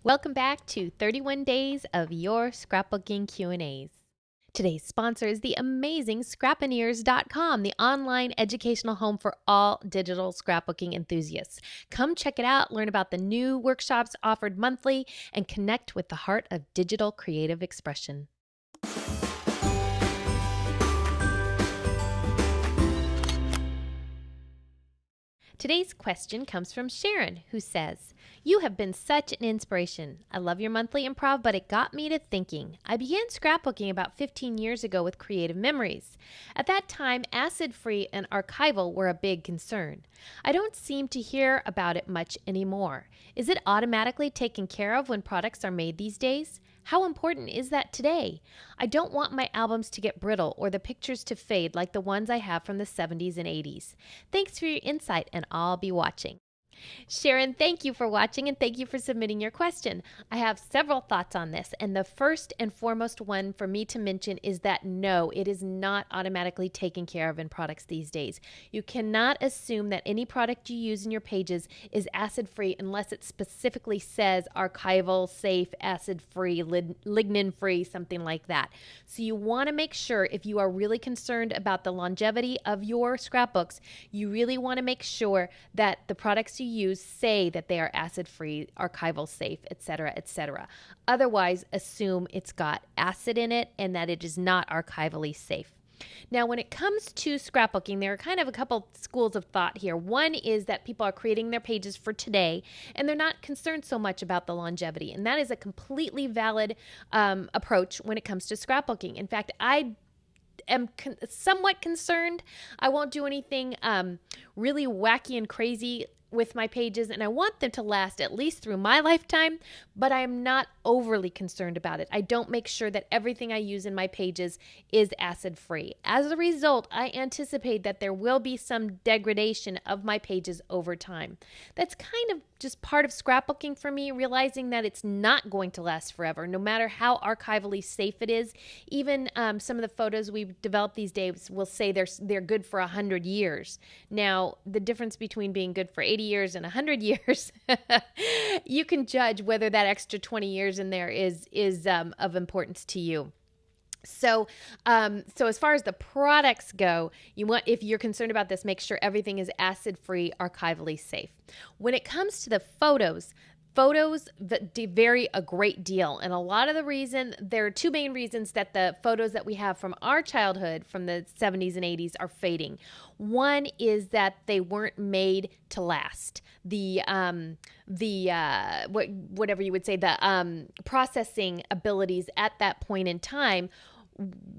Welcome back to 31 Days of Your Scrapbooking Q&As. Today's sponsor is the amazing Scrapineers.com, the online educational home for all digital scrapbooking enthusiasts. Come check it out, learn about the new workshops offered monthly, and connect with the heart of digital creative expression. Today's question comes from Sharon, who says, "You have been such an inspiration. I love your monthly improv, but it got me to thinking. I began scrapbooking about 15 years ago with Creative Memories. At that time, acid-free and archival were a big concern. I don't seem to hear about it much anymore. Is it automatically taken care of when products are made these days? How important is that today? I don't want my albums to get brittle or the pictures to fade like the ones I have from the 70s and 80s. Thanks for your insight, and I'll be watching." Sharon, thank you for watching and thank you for submitting your question. I have several thoughts on this, and the first and foremost one for me to mention is that no, it is not automatically taken care of in products these days. You cannot assume that any product you use in your pages is acid-free unless it specifically says archival, safe, acid-free, lignin-free, something like that. So you want to make sure, if you are really concerned about the longevity of your scrapbooks, you really want to make sure that the products you use say that they are acid-free, archival safe, etc., etc. Otherwise, assume it's got acid in it and that it is not archivally safe. Now, when it comes to scrapbooking, there are kind of a couple schools of thought here. One is that people are creating their pages for today, and they're not concerned so much about the longevity. And that is a completely valid approach when it comes to scrapbooking. In fact, I am somewhat concerned. I won't do anything really wacky and crazy with my pages, and I want them to last at least through my lifetime, but I am not overly concerned about it. I don't make sure that everything I use in my pages is acid-free. As a result, I anticipate that there will be some degradation of my pages over time. That's kind of just part of scrapbooking for me, realizing that it's not going to last forever, no matter how archivally safe it is. Even some of the photos we've developed these days will say they're good for 100 years. Now, the difference between being good for 80 years and 100 years, you can judge whether that extra 20 years in there is of importance to you. So as far as the products go, if you're concerned about this, make sure everything is acid-free, archivally safe. When it comes to the photos vary a great deal. And a lot of the reason, there are two main reasons that the photos that we have from our childhood, from the 70s and 80s, are fading. One is that they weren't made to last. Whatever you would say, the processing abilities at that point in time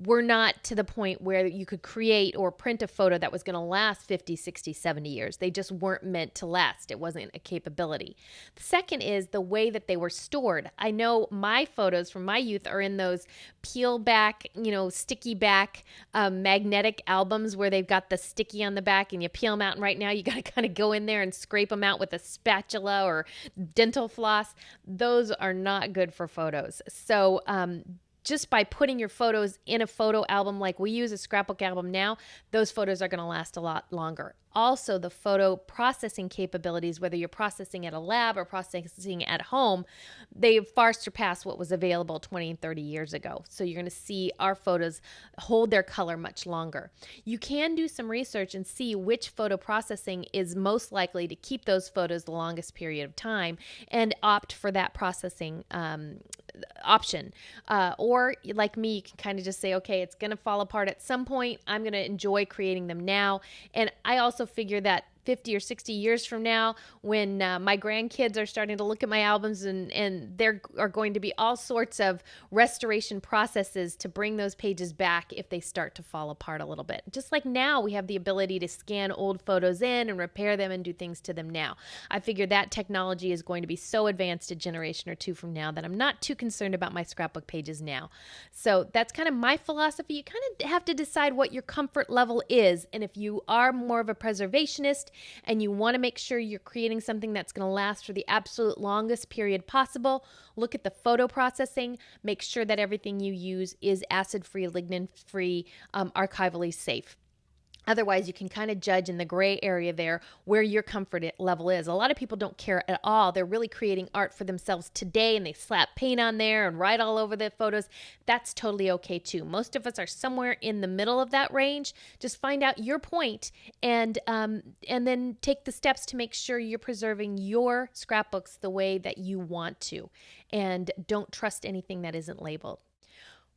were not to the point where you could create or print a photo that was going to last 50, 60, 70 years. They just weren't meant to last. It wasn't a capability. The second is the way that they were stored. I know my photos from my youth are in those peel back, sticky back magnetic albums where they've got the sticky on the back and you peel them out. And right now you got to kind of go in there and scrape them out with a spatula or dental floss. Those are not good for photos. So, just by putting your photos in a photo album like we use, a scrapbook album now, those photos are going to last a lot longer. Also, the photo processing capabilities, whether you're processing at a lab or processing at home, they far surpass what was available 20 and 30 years ago. So you're going to see our photos hold their color much longer. You can do some research and see which photo processing is most likely to keep those photos the longest period of time and opt for that processing option. Or like me, you can kind of just say, okay, it's going to fall apart at some point. I'm going to enjoy creating them now. And I also figure that 50 or 60 years from now, when my grandkids are starting to look at my albums and there are going to be all sorts of restoration processes to bring those pages back if they start to fall apart a little bit. Just like now, we have the ability to scan old photos in and repair them and do things to them now. I figure that technology is going to be so advanced a generation or two from now that I'm not too concerned about my scrapbook pages now. So that's kind of my philosophy. You kind of have to decide what your comfort level is, and if you are more of a preservationist and you want to make sure you're creating something that's going to last for the absolute longest period possible, look at the photo processing, make sure that everything you use is acid-free, lignin-free, archivally safe. Otherwise, you can kind of judge in the gray area there where your comfort level is. A lot of people don't care at all. They're really creating art for themselves today and they slap paint on there and write all over the photos. That's totally okay too. Most of us are somewhere in the middle of that range. Just find out your point and then take the steps to make sure you're preserving your scrapbooks the way that you want to. And don't trust anything that isn't labeled.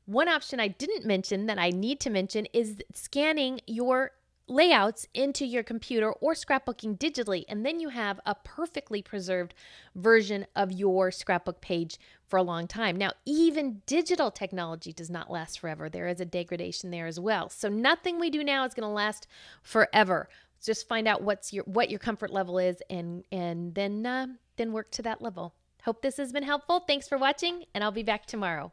One option I didn't mention that I need to mention is scanning your layouts into your computer or scrapbooking digitally, and then you have a perfectly preserved version of your scrapbook page for a long time. Now, even digital technology does not last forever. There is a degradation there as well. So nothing we do now is going to last forever. Just find out what your comfort level is and then work to that level. Hope this has been helpful. Thanks for watching, and I'll be back tomorrow.